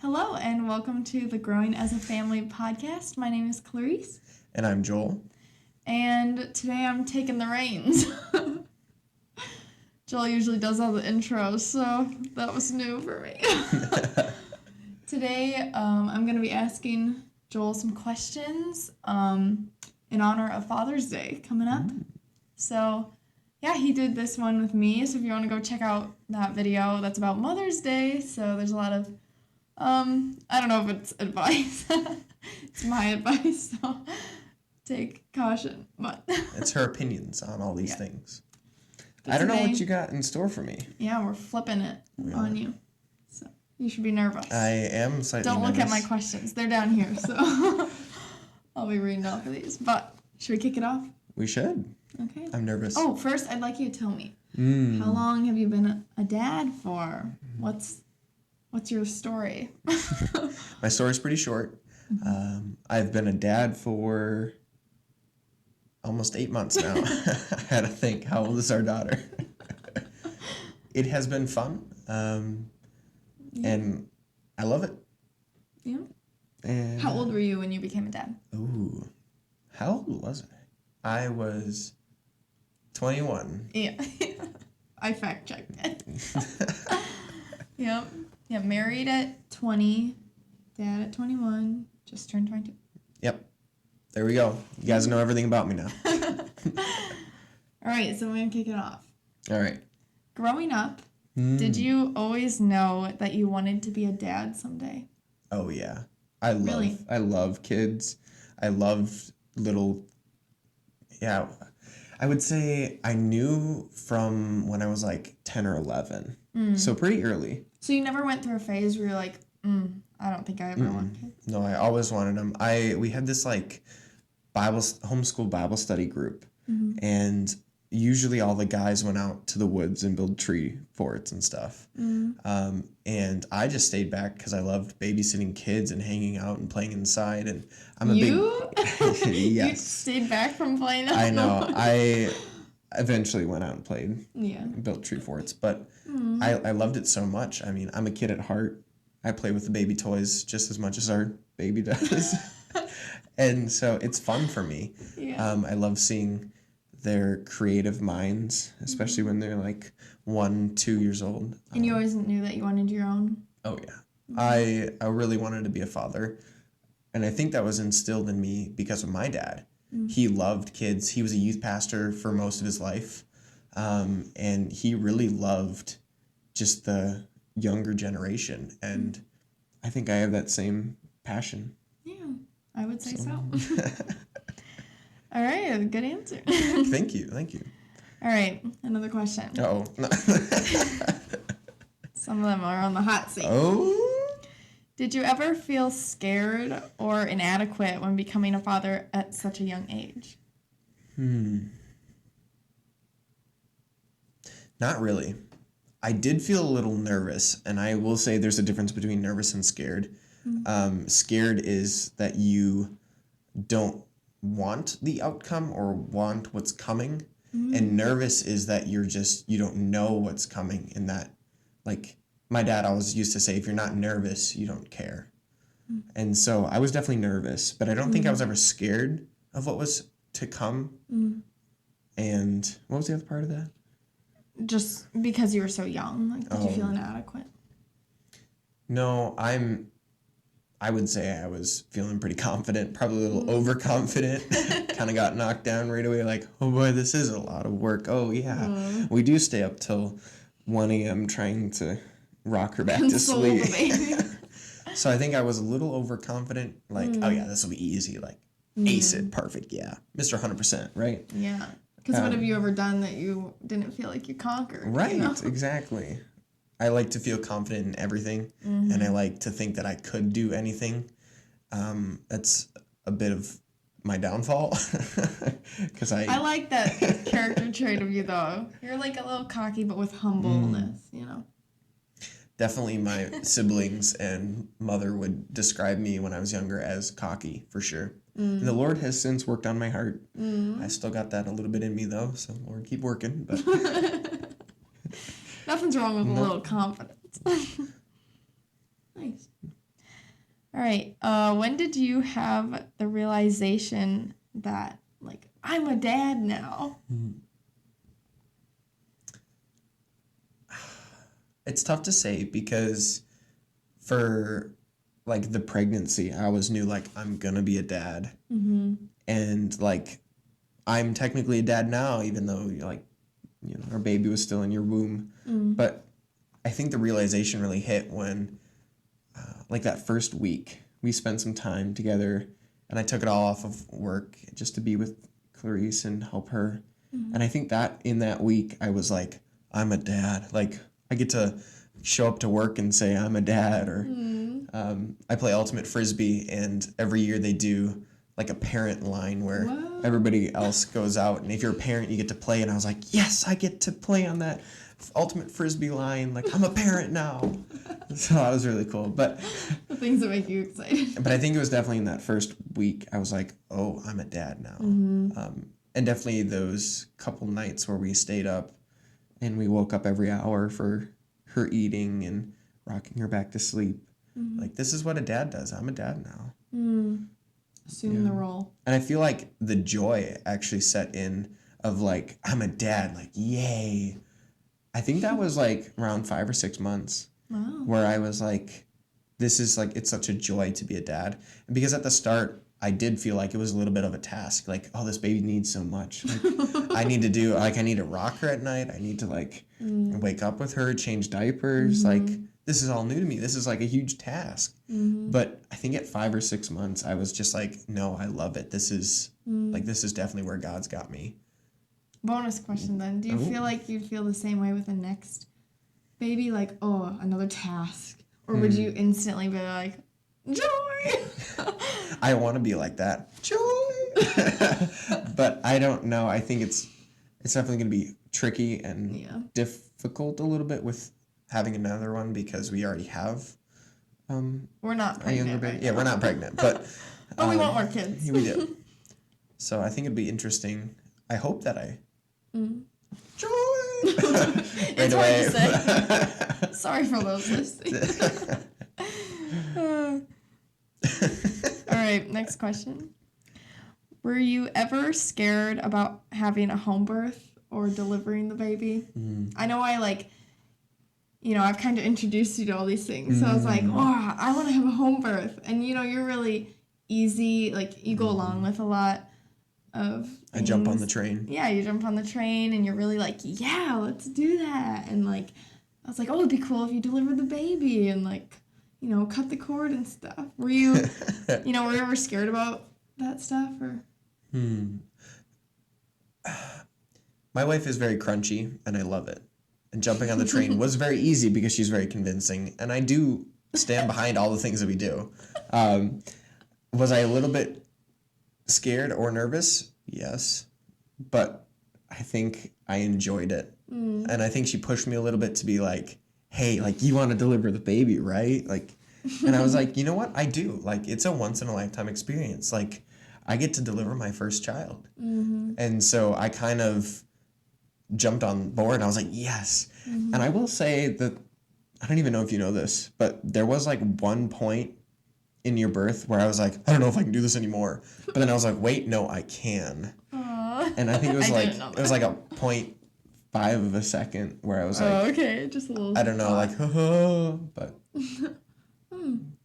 Hello, and welcome to the Growing as a Family podcast. My name is Clarice. And I'm Joel. And today I'm taking the reins. Joel usually does all the intros, so that was new for me. Today, I'm going to be asking Joel some questions in honor of Father's Day coming up. So, yeah, he did this one with me, so if you want to go check out that video, that's about Mother's Day, so there's a lot of I don't know if it's advice. It's my advice, so take caution. But it's her opinions on all these things. But I don't know today, what you got in store for me. Yeah, we're flipping it on you. So you should be nervous. I am slightly Don't nervous. look at my questions. They're down here, so I'll be reading off of these. But should we kick it off? We should. Okay. I'm nervous. Oh, first, I'd like you to tell me. How long have you been a dad for? What's your story? My story's pretty short. I've been a dad for almost 8 months now. I had to think, how old is our daughter? It has been fun, and I love it. Yeah. And How old were you when you became a dad? Ooh, how old was I? I was 21. Yeah. I fact-checked it. Yep. Yeah, married at 20, dad at 21, just turned 22. Yep. There we go. You guys know everything about me now. All right, so we're going to kick it off. All right. Growing up, did you always know that you wanted to be a dad someday? Oh, yeah. I love kids. I love little, I would say I knew from when I was like 10 or 11. So pretty early. So you never went through a phase where you're like, I don't think I ever want kids. No, I always wanted them. We had this like homeschool Bible study group, and usually all the guys went out to the woods and build tree forts and stuff. And I just stayed back because I loved babysitting kids and hanging out and playing inside. And I'm a big Yes. You stayed back from playing. I know. I eventually went out and played. Yeah. Built tree forts, but I loved it so much. I mean, I'm a kid at heart. I play with the baby toys just as much as our baby does. And so it's fun for me. Yeah. I love seeing their creative minds, especially when they're like 1, 2 years old. And you always knew that you wanted your own? Oh, yeah. I really wanted to be a father. And I think that was instilled in me because of my dad. He loved kids. He was a youth pastor for most of his life. And he really loved just the younger generation. And I think I have that same passion. Yeah, I would say so. All right, good answer. Thank you. All right, another question. Uh-oh. Some of them are on the hot seat. Oh? Did you ever feel scared or inadequate when becoming a father at such a young age? Not really. I did feel a little nervous, and I will say there's a difference between nervous and scared. Scared is that you don't want the outcome or want what's coming, and nervous is that you don't know what's coming, and that, like, my dad always used to say, if you're not nervous, you don't care. And so I was definitely nervous, but I don't think I was ever scared of what was to come. And what was the other part of that? Just because you were so young, like, did you feel inadequate? No, I would say I was feeling pretty confident, probably a little overconfident. Kind of got knocked down right away, like, oh boy, this is a lot of work. Oh yeah, we do stay up till 1 a.m. trying to rock her back to sleep. The baby. So I think I was a little overconfident, like, oh yeah, this will be easy, like, ace it, perfect, yeah, Mr. 100%, right? Yeah. Because what have you ever done that you didn't feel like you conquered? Right, you know? Exactly. I like to feel confident in everything, and I like to think that I could do anything. That's a bit of my downfall. Because I like that character trait of you, though. You're like a little cocky, but with humbleness, you know? Definitely my siblings and mother would describe me when I was younger as cocky, for sure. And the Lord has since worked on my heart. I still got that a little bit in me, though, so Lord, keep working. But Nothing's wrong with a little confidence. Nice. All right. When did you have the realization that, like, I'm a dad now? It's tough to say because for like the pregnancy, I always knew like I'm gonna be a dad, and like I'm technically a dad now, even though like our baby was still in your womb. But I think the realization really hit when like that first week we spent some time together, and I took it all off of work just to be with Clarice and help her. And I think that in that week I was like, I'm a dad. Like I get to show up to work and say I'm a dad. Or I play ultimate frisbee, and every year they do like a parent line where everybody else goes out, and if you're a parent you get to play. And I was like, yes, I get to play on that ultimate frisbee line. Like I'm a parent now. So that was really cool. But The things that make you excited. I think it was definitely in that first week I was like, oh, I'm a dad now. And definitely those couple nights where we stayed up and we woke up every hour for her eating and rocking her back to sleep. Like, this is what a dad does. I'm a dad now. Assume the role. And I feel like the joy actually set in of like, I'm a dad, like, yay. I think that was like around 5 or 6 months. Wow. Where I was like, this is like, it's such a joy to be a dad. And because at the start, I did feel like it was a little bit of a task. Like, oh, this baby needs so much. Like, I need to rock her at night. I need to like wake up with her, change diapers. Like, this is all new to me. This is like a huge task. But I think at 5 or 6 months, I was just like, no, I love it. This is this is definitely where God's got me. Bonus question then. Do you feel like you'd feel the same way with the next baby? Like, oh, another task? Or would you instantly be like, joy? I want to be like that. Joy! But I don't know. I think it's definitely going to be tricky and difficult a little bit with having another one because we already have we're not pregnant. A younger baby. Yeah, we're not pregnant. But we want more kids. We do. So I think it'd be interesting. I hope that I... Joy! It's hard to say. Sorry for those listening. All right, next question. Were you ever scared about having a home birth or delivering the baby? I know I've kind of introduced you to all these things. So I was like, oh, I want to have a home birth. And, you're really easy. Like, you go along with a lot of things. I jump on the train. Yeah, you jump on the train and you're really like, yeah, let's do that. And, like, I was like, oh, it'd be cool if you delivered the baby and, like, cut the cord and stuff. Were you, were you ever scared about that stuff? Or? My wife is very crunchy, and I love it. And jumping on the train was very easy because she's very convincing, and I do stand behind all the things that we do. Was I a little bit scared or nervous? Yes. But I think I enjoyed it. And I think she pushed me a little bit to be like, hey, like, you want to deliver the baby, right? Like, and I was like, you know what? I do. Like, it's a once-in-a-lifetime experience. Like, I get to deliver my first child. And so I kind of jumped on board, and I was like, yes. And I will say that, I don't even know if you know this, but there was like one point in your birth where I was like, I don't know if I can do this anymore. But then I was like, wait, no, I can. Aww. And I think it was like a 0.5 of a second where I was like, oh, okay, just a little. I don't know, like, but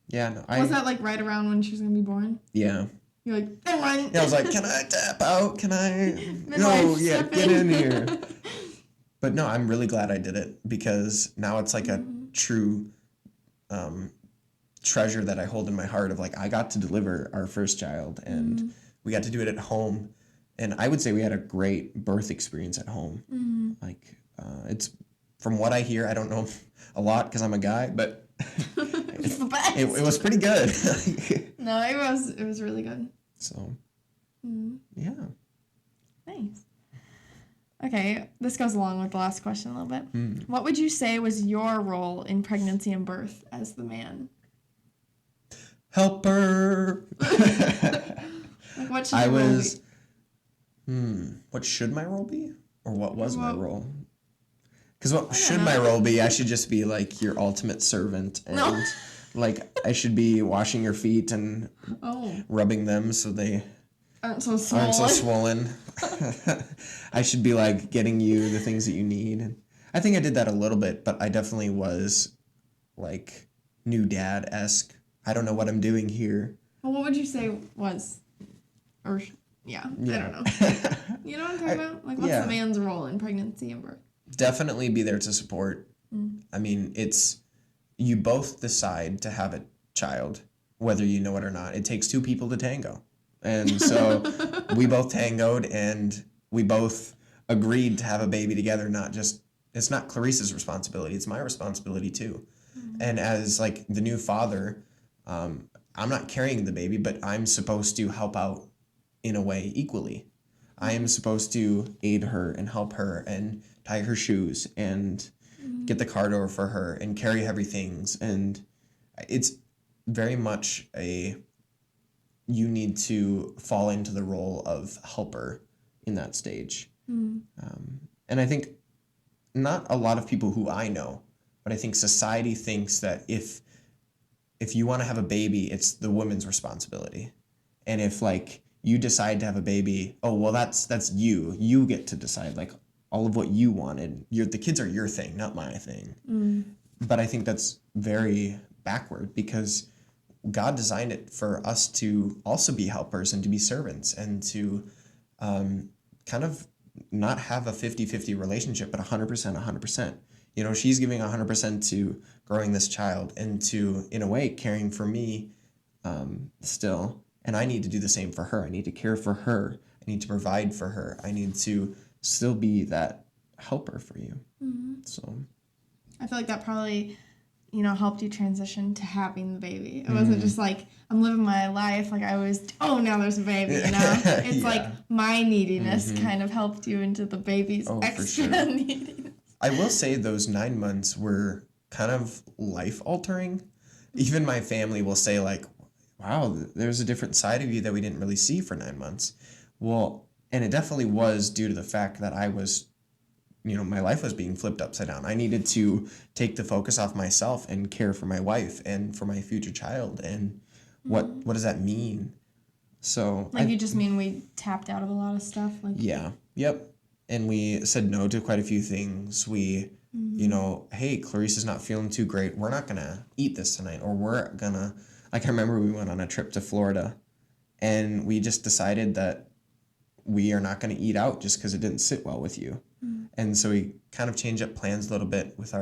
yeah, no. Was that like right around when she was gonna be born? Yeah. You're like, come on. Yeah, I was like, can I tap out? Can I? No, yeah, get in here. But no, I'm really glad I did it because now it's like a true treasure that I hold in my heart of like, I got to deliver our first child and we got to do it at home. And I would say we had a great birth experience at home. Like, it's, from what I hear, I don't know a lot because I'm a guy, but it's the best. It was pretty good. No, it was really good. So, yeah. Nice. Okay, this goes along with the last question a little bit. What would you say was your role in pregnancy and birth as the man? Helper. Like, what should your role be? What should my role be? Or what was my role? Because what should my role be? I should just be like your ultimate servant and Like, I should be washing your feet and rubbing them so they aren't so swollen. I should be, like, getting you the things that you need. And I think I did that a little bit, but I definitely was, like, new dad-esque. I don't know what I'm doing here. Well, what would you say was, or, yeah. I don't know. You know what I'm talking about? Like, what's the man's role in pregnancy and birth? Definitely be there to support. I mean, you both decide to have a child, whether you know it or not. It takes two people to tango. And so we both tangoed, and we both agreed to have a baby together. It's not Clarice's responsibility. It's my responsibility too. And as, like, the new father, I'm not carrying the baby, but I'm supposed to help out in a way equally. I am supposed to aid her and help her and tie her shoes and get the car door for her and carry heavy things. And it's very much you need to fall into the role of helper in that stage. And I think not a lot of people who I know, but I think society thinks that if you want to have a baby, it's the woman's responsibility. And if, like, you decide to have a baby, oh, well, that's you. You get to decide, like, all of what you wanted. The kids are your thing, not my thing. But I think that's very backward, because God designed it for us to also be helpers and to be servants and to kind of not have a 50-50 relationship, but 100%, 100%. You know, she's giving 100% to growing this child and to, in a way, caring for me still. And I need to do the same for her. I need to care for her. I need to provide for her. I need to still be that helper for you. So I feel like that probably, helped you transition to having the baby. It wasn't just like, I'm living my life. Like, I was, now there's a baby, It's like my neediness kind of helped you into the baby's extra neediness. I will say those 9 months were kind of life-altering. Even my family will say, like, wow, there's a different side of you that we didn't really see for 9 months. Well, and it definitely was due to the fact that I was, my life was being flipped upside down. I needed to take the focus off myself and care for my wife and for my future child. And what does that mean? So, you just mean we tapped out of a lot of stuff? Yeah. Yep. And we said no to quite a few things. We, hey, Clarice is not feeling too great. We're not going to eat this tonight. Or we're going to, like, I remember we went on a trip to Florida, and we just decided that we are not going to eat out just because it didn't sit well with you. And so we kind of changed up plans a little bit with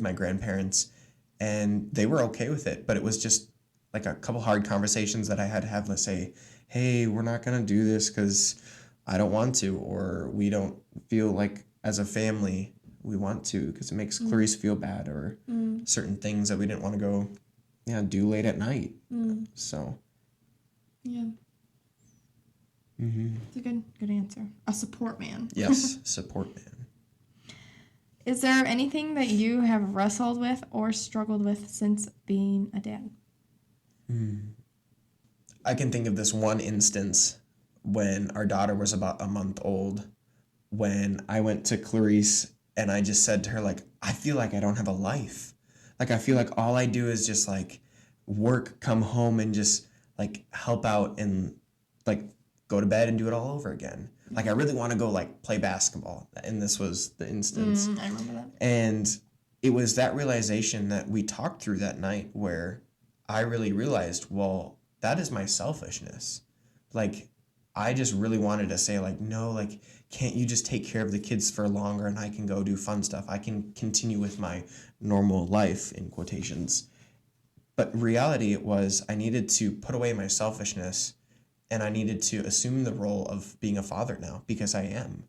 my grandparents, and they were okay with it. But it was just like a couple hard conversations that I had to have. Let's say, hey, we're not going to do this because I don't want to, or we don't feel like as a family we want to because it makes Clarice feel bad, or certain things that we didn't want to go do late at night. So yeah. It's a good answer. A support man. Yes, support man. Is there anything that you have wrestled with or struggled with since being a dad? I can think of this one instance when our daughter was about a month old, when I went to Clarice and I just said to her, like, I feel like I don't have a life. Like, I feel like all I do is just, like, work, come home, and just, like, help out and, like, go to bed and do it all over again. Like, I really want to go, like, play basketball. And this was the instance. I remember that. And it was that realization that we talked through that night where I really realized, well, that is my selfishness. Like, I just really wanted to say, like, no, like, can't you just take care of the kids for longer and I can go do fun stuff? I can continue with my normal life, in quotations. But reality, it was I needed to put away my selfishness, and I needed to assume the role of being a father now, because I am.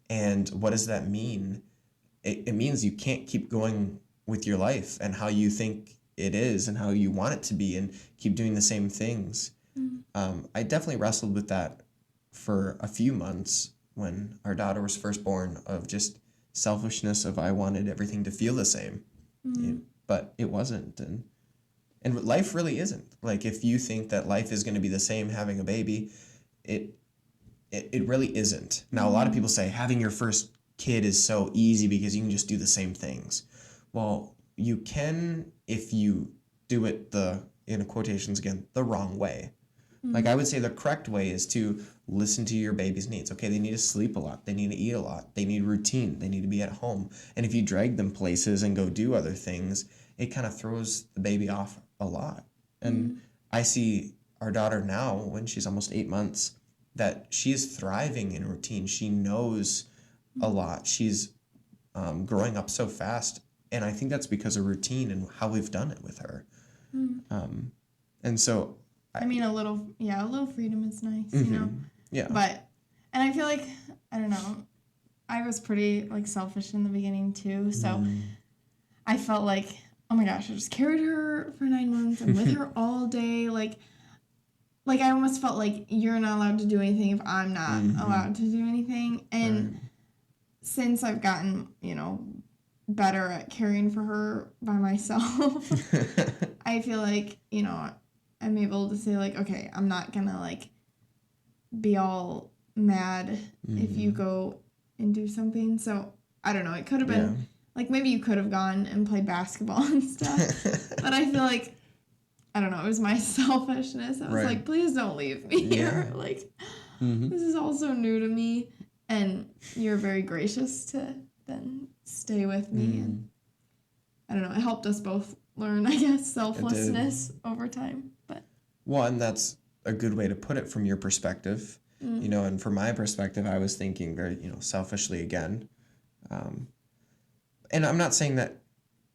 And what does that mean? It means you can't keep going with your life and how you think it is and how you want it to be and keep doing the same things. I definitely wrestled with that for a few months when our daughter was first born, of just selfishness of I wanted everything to feel the same. But it wasn't. And life really isn't. Like, if you think that life is going to be the same having a baby, it really isn't. Now, a lot of people say having your first kid is so easy because you can just do the same things. Well, you can if you do it in quotations again, the wrong way. Like, I would say the correct way is to listen to your baby's needs. Okay, they need to sleep a lot. They need to eat a lot. They need routine. They need to be at home. And if you drag them places and go do other things, it kind of throws the baby off a lot. And I see our daughter now, when she's almost 8 months, that she is thriving in routine. She knows a lot. She's growing up so fast. And I think that's because of routine and how we've done it with her. And so... I mean, a little freedom is nice, you know? Yeah. But, and I feel like, I don't know, I was pretty, like, selfish in the beginning, too, so I felt like, oh my gosh, I just carried her for 9 months, I'm with her all day, like, I almost felt like you're not allowed to do anything if I'm not allowed to do anything, and since I've gotten, you know, better at caring for her by myself, I feel like, you know, I'm able to say, like, okay, I'm not gonna, like, be all mad if you go and do something. So, I don't know. It could have been, like, maybe you could have gone and played basketball and stuff. But I feel like, I don't know, it was my selfishness. I was like, please don't leave me here. Like, this is all so new to me. And you're very gracious to then stay with me. And I don't know, it helped us both learn, I guess, selflessness over time. Well, and that's a good way to put it from your perspective, you know, and from my perspective, I was thinking very, you know, selfishly again. And I'm not saying that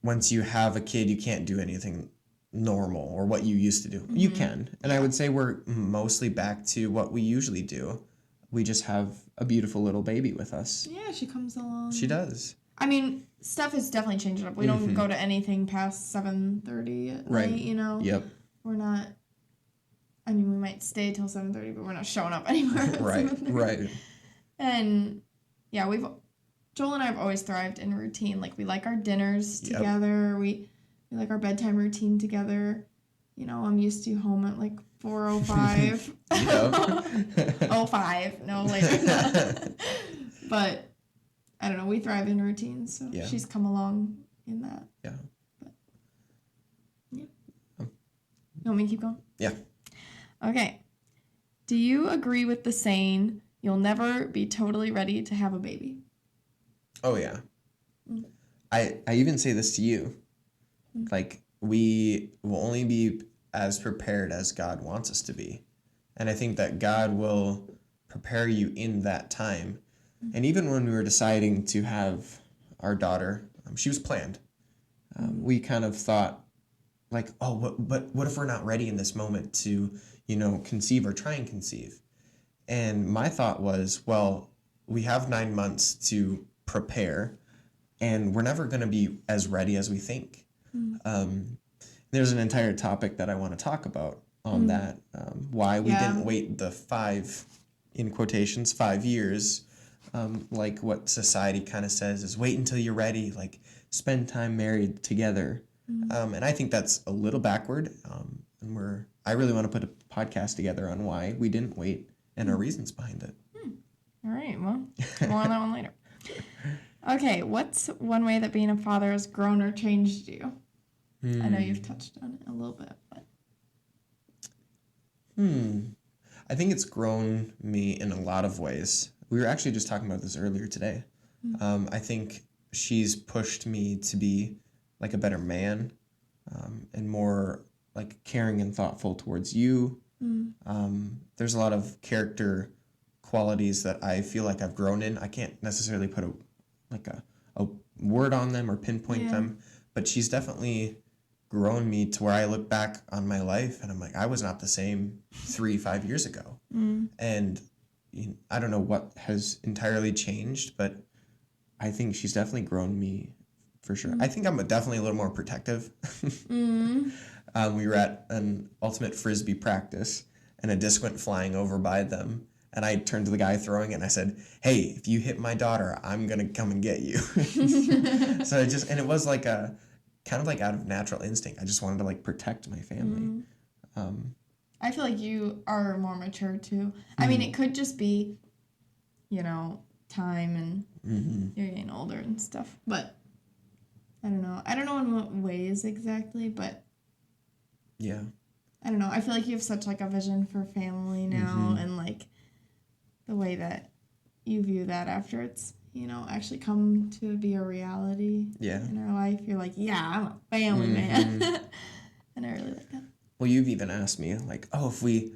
once you have a kid, you can't do anything normal or what you used to do. You can. And I would say we're mostly back to what we usually do. We just have a beautiful little baby with us. Yeah, she comes along. She does. I mean, stuff has definitely changed up. We don't go to anything past 7:30 at night, you know? Yep. We're not... I mean, we might stay till 7:30, but we're not showing up anywhere at 7:30. Right. And yeah, Joel and I have always thrived in routine. Like, we like our dinners together. We like our bedtime routine together. You know, I'm used to home at like 4:05. 05, no later. But I don't know. We thrive in routines, so she's come along in that. Yeah. But, yeah. You want me to keep going? Yeah. Okay. Do you agree with the saying, you'll never be totally ready to have a baby? Oh, yeah. I even say this to you. Like, we will only be as prepared as God wants us to be. And I think that God will prepare you in that time. And even when we were deciding to have our daughter, she was planned. We kind of thought, like, oh, but what if we're not ready in this moment to, you know, conceive or try and conceive? And my thought was, well, we have 9 months to prepare, and we're never going to be as ready as we think. There's an entire topic that I want to talk about on that, why we didn't wait the 5, in quotations, 5 years, like what society kind of says is wait until you're ready, like spend time married together. And I think that's a little backward. And I really want to put a podcast together on why we didn't wait and our reasons behind it. All right. Well, more on that one later. Okay. What's one way that being a father has grown or changed you? I know you've touched on it a little bit, but. I think it's grown me in a lot of ways. We were actually just talking about this earlier today. I think she's pushed me to be like a better man, and more like caring and thoughtful towards you. There's a lot of character qualities that I feel like I've grown in. I can't necessarily put a word on them or pinpoint them, but she's definitely grown me to where I look back on my life and I'm like, I was not the same 3-5 years ago. And I don't know what has entirely changed, but I think she's definitely grown me for sure. I think I'm definitely a little more protective. We were at an ultimate frisbee practice and a disc went flying over by them. And I turned to the guy throwing it and I said, hey, if you hit my daughter, I'm going to come and get you. So it was like kind of like out of natural instinct. I just wanted to like protect my family. I feel like you are more mature too. I mean, it could just be, you know, time and you're getting older and stuff. But I don't know. I don't know in what ways exactly, but Yeah. I don't know. I feel like you have such like a vision for family now, and like the way that you view that after it's, actually come to be a reality in our life. You're like, yeah, I'm a family man. And I really like that. Well, you've even asked me, like, oh, if we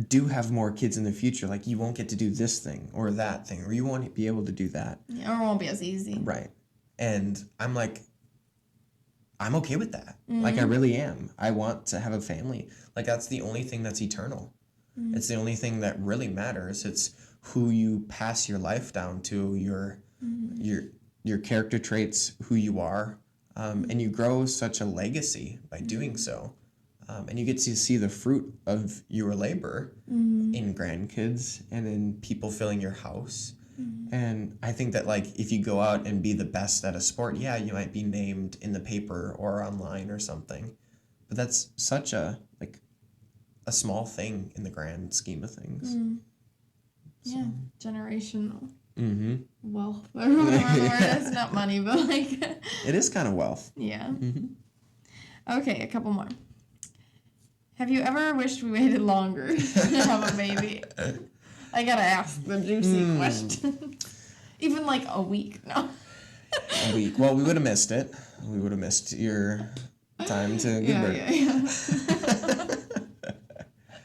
do have more kids in the future, like, you won't get to do this thing or that thing, or you won't be able to do that. Yeah, or it won't be as easy. Right. And I'm like, I'm okay with that. Like, I really am. I want to have a family. Like, that's the only thing that's eternal. It's the only thing that really matters. It's who you pass your life down to, your character traits, who you are. And you grow such a legacy by doing so. And you get to see the fruit of your labor in grandkids and in people filling your house. And I think that, like, if you go out and be the best at a sport, yeah, you might be named in the paper or online or something. But that's such a small thing in the grand scheme of things. Yeah, generational wealth or whatever the word is. Not money, but like... It is kind of wealth. Yeah. Okay, a couple more. Have you ever wished we waited longer to have a baby? I gotta ask the juicy question. Even like a week, no. A week. Well, we would have missed it. We would have missed your time to give birth.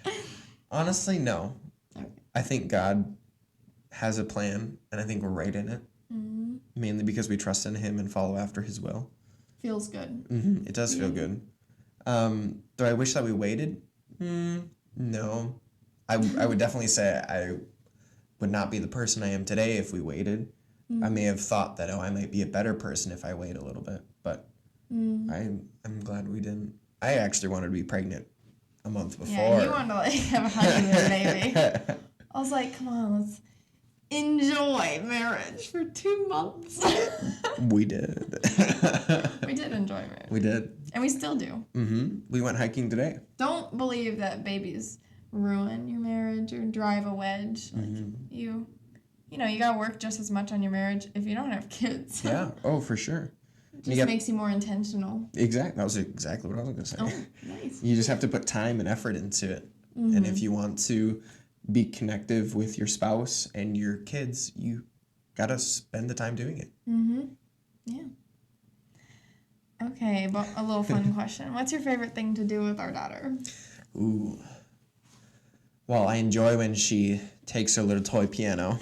Yeah. Honestly, no. Okay. I think God has a plan, and I think we're right in it. Mainly because we trust in Him and follow after His will. Feels good. It does feel good. Do I wish that we waited? No. I would definitely say I would not be the person I am today if we waited. I may have thought that, I might be a better person if I wait a little bit, but I'm glad we didn't. I actually wanted to be pregnant a month before. Yeah, you wanted to like have a honeymoon baby. I was like, come on, let's enjoy marriage for 2 months. We did. We did enjoy marriage. We did. And we still do. We went hiking today. Don't believe that babies ruin your marriage or drive a wedge. Like you gotta work just as much on your marriage if you don't have kids. Yeah. Oh, for sure. It just makes you more intentional. Exactly. That was exactly what I was going to say. Oh, nice. You just have to put time and effort into it. And if you want to be connective with your spouse and your kids, you got to spend the time doing it. Yeah. Okay, but a little fun question. What's your favorite thing to do with our daughter? Ooh. Well, I enjoy when she takes her little toy piano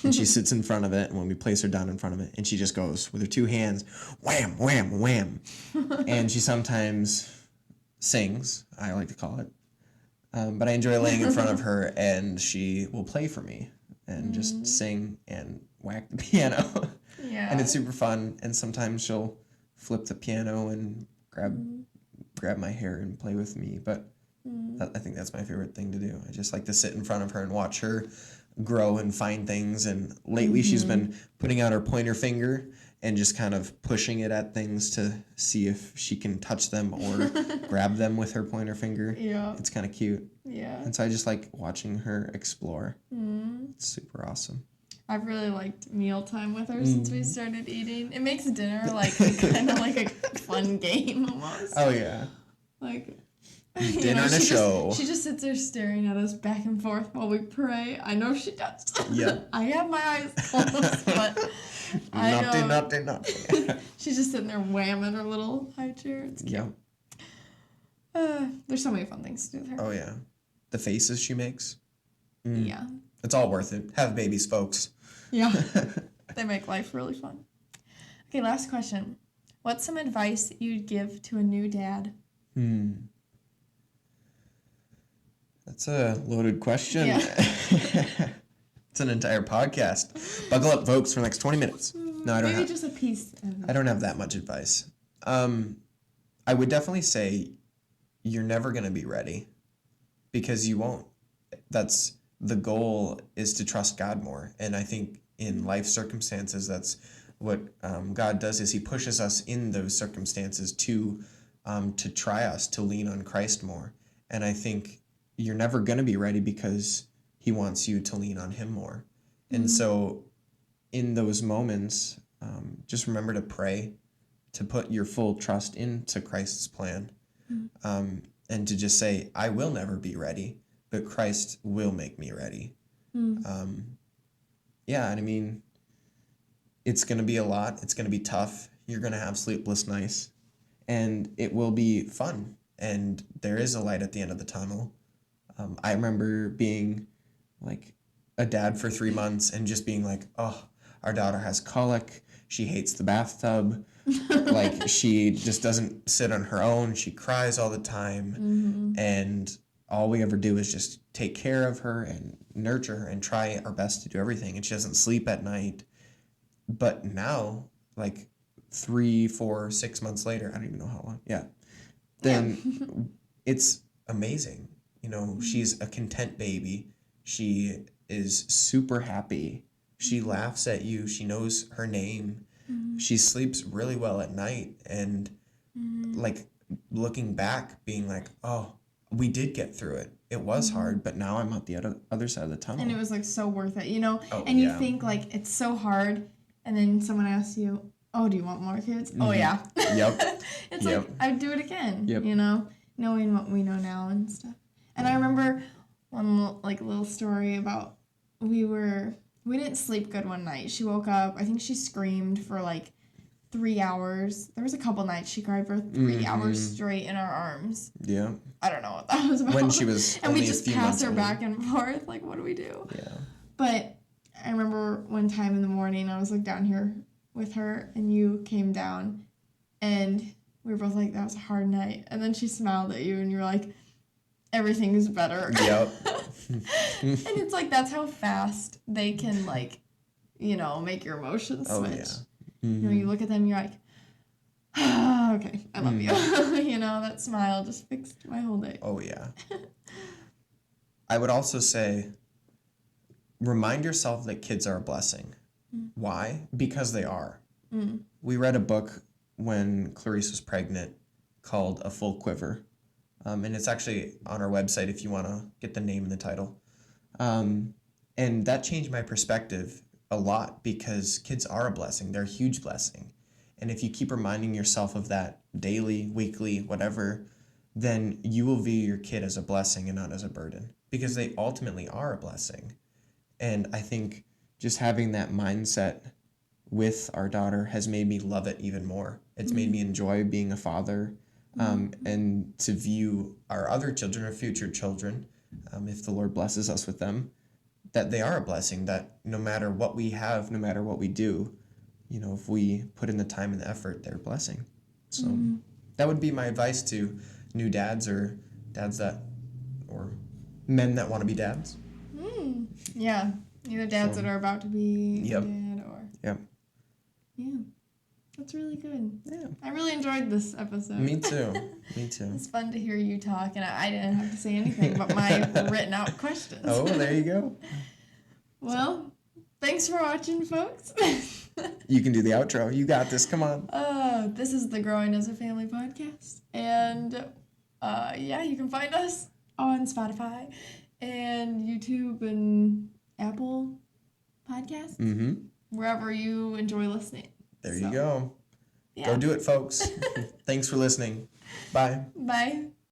and she sits in front of it, and when we place her down in front of it, and she just goes with her 2 hands, wham, wham, wham. And she sometimes sings, I like to call it. But I enjoy laying in front of her, and she will play for me and just sing and whack the piano. Yeah. And it's super fun, and sometimes she'll flip the piano and grab my hair and play with me, but I think that's my favorite thing to do. I just like to sit in front of her and watch her grow and find things, and lately she's been putting out her pointer finger and just kind of pushing it at things to see if she can touch them or grab them with her pointer finger. Yeah. It's kind of cute. Yeah. And so I just like watching her explore. It's super awesome. I've really liked mealtime with her since we started eating. It makes dinner like kind of like a fun game almost. Oh, yeah. Like... Dinner and a show. She just sits there staring at us back and forth while we pray. I know she does. Yeah. I have my eyes closed, but Naughty. She's just sitting there whamming her little high chair. It's cute. Yeah. There's so many fun things to do with her. Oh, yeah. The faces she makes. Yeah. It's all worth it. Have babies, folks. Yeah. They make life really fun. Okay, last question. What's some advice you'd give to a new dad? That's a loaded question. Yeah. It's an entire podcast. Buckle up, folks, for the next 20 minutes. No, I don't Maybe just a piece. I don't have that much advice. I would definitely say you're never going to be ready because you won't. That's the goal, is to trust God more. And I think in life circumstances, that's what God does, is He pushes us in those circumstances to try us, to lean on Christ more. And I think you're never going to be ready because He wants you to lean on Him more. And so in those moments, just remember to pray, to put your full trust into Christ's plan, And to just say, I will never be ready, but Christ will make me ready. Yeah, and I mean, it's going to be a lot. It's going to be tough. You're going to have sleepless nights, and it will be fun. And there is a light at the end of the tunnel. I remember being like a dad for 3 months and just being like, oh, our daughter has colic. She hates the bathtub. Like, she just doesn't sit on her own. She cries all the time. And all we ever do is just take care of her and nurture her and try our best to do everything. And she doesn't sleep at night. But now, like 3, 4, 6 months later, I don't even know how long. Yeah. Then it's amazing. You know, she's a content baby. She is super happy. She laughs at you. She knows her name. She sleeps really well at night. And like looking back, being like, oh, we did get through it. It was hard, but now I'm at the other side of the tunnel. And it was like so worth it, you know? Oh, and you yeah. think like it's so hard, and then someone asks you, oh, do you want more kids? Oh, yeah. Yep. It's Yep. like, I'd do it again, Yep. you know? Knowing what we know now and stuff. And I remember one like little story about we didn't sleep good one night. She woke up, I think she screamed for like 3 hours. There was a couple nights she cried for 3 hours straight in our arms. Yeah. I don't know what that was about. When she was and only we a just few pass months her old. back and forth. Like, what do we do? Yeah. But I remember one time in the morning, I was like down here with her, and you came down, and we were both like, that was a hard night. And then she smiled at you, and you were like, everything is better. Yep. And it's like, that's how fast they can, like, you know, make your emotions switch. Oh, yeah. You know, you look at them, you're like, ah, okay, I love you. You know, that smile just fixed my whole day. Oh, yeah. I would also say, remind yourself that kids are a blessing. Why? Because they are. We read a book when Clarice was pregnant called A Full Quiver. And it's actually on our website if you want to get the name and the title. And that changed my perspective a lot, because kids are a blessing. They're a huge blessing. And if you keep reminding yourself of that daily, weekly, whatever, then you will view your kid as a blessing and not as a burden, because they ultimately are a blessing. And I think just having that mindset with our daughter has made me love it even more. It's made me enjoy being a father, and to view our other children or future children, if the Lord blesses us with them, that they are a blessing, that no matter what we have, no matter what we do, you know, if we put in the time and the effort, they're a blessing. So that would be my advice to new dads, or dads that, or men that want to be dads. Yeah, either dads that are about to be a dad, or... Yep. Yeah, that's really good. Yeah. I really enjoyed this episode. Me too. Me too. It's fun to hear you talk, and I didn't have to say anything but my written out questions. Oh, there you go. Well, thanks for watching, folks. You can do the outro. You got this. Come on. This is the Growing as a Family podcast. And yeah, you can find us on Spotify and YouTube and Apple Podcasts. Wherever you enjoy listening. There you go. Yeah. Go do it, folks. Thanks for listening. Bye. Bye.